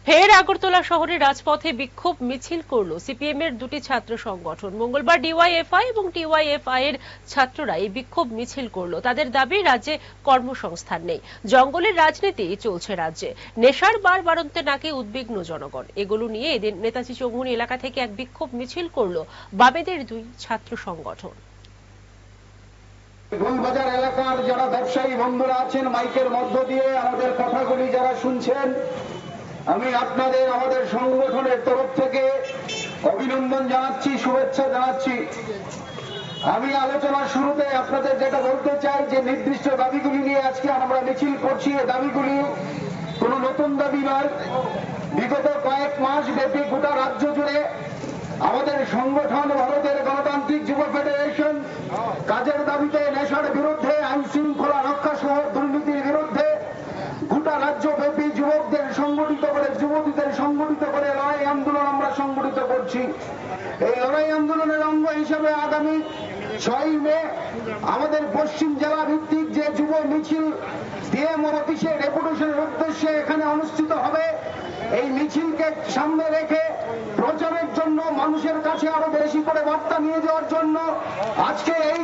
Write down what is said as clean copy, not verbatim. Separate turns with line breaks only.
ফের আগরতলা শহরের রাজপথে বিক্ষোভ মিছিল করল সিপিএম এর দুটি ছাত্র সংগঠন। মঙ্গলবার ডিওয়াইএফআই এবং টিওয়াইএফআই এর ছাত্ররা এই বিক্ষোভ মিছিল করল। তাদের দাবি, রাজ্যে কর্মসংস্থান নেই, জঙ্গলের রাজনীতি চলছে রাজ্যে, নেশার বাড়বাড়ন্তে নাকি উদ্বিগ্ন জনগণ। এগুলো নিয়ে এদিন নেতাজি চৌমুহনী এলাকা থেকে এক বিক্ষোভ মিছিল করল বামেদের দুই ছাত্র সংগঠন।
গোলবাজার এলাকার যারা ব্যবসায়ী বন্ধুরা আছেন, মাইকের মধ্য দিয়ে আমাদের কথাগুলি যারা শুনছেন, আমি আপনাদের আমাদের সংগঠনের তরফ থেকে অভিনন্দন জানাচ্ছি, শুভেচ্ছা জানাচ্ছি। আমি আলোচনার শুরুতে আপনাদের যেটা বলতে চাই যে নির্দিষ্ট দাবিগুলি নিয়ে আজকে আমরা মিছিল করছি। এই দাবিগুলি কোনো নতুন দাবি নয়। বিগত কয়েক মাস ব্যাপী গোটা রাজ্য জুড়ে আমাদের সংগঠন ভারতের গণতান্ত্রিক যুব ফেডারেশন কাজের দাবিতে, নেশার বিরুদ্ধে, আইন শৃঙ্খলা রক্ষা সহ দুর্নীতির বিরুদ্ধে গোটা রাজ্যব্যাপী যুবকদের সংগঠিত করে, যুবতীদের সংগঠিত করে লড়াই আন্দোলন আমরা সংগঠিত করছি। এই লড়াই আন্দোলনের অঙ্গ হিসেবে আগামী 6 মে আমাদের পশ্চিম জেলা ভিত্তিক যে যুব মিছিল ডিএমও অফিসে ডেপুটেশনের উদ্দেশ্যে এখানে অনুষ্ঠিত হবে। এই মিছিলকে সামনে রেখে প্রচারের জন্য, মানুষের কাছে আরো বেশি করে বার্তা নিয়ে যাওয়ার জন্য আজকে এই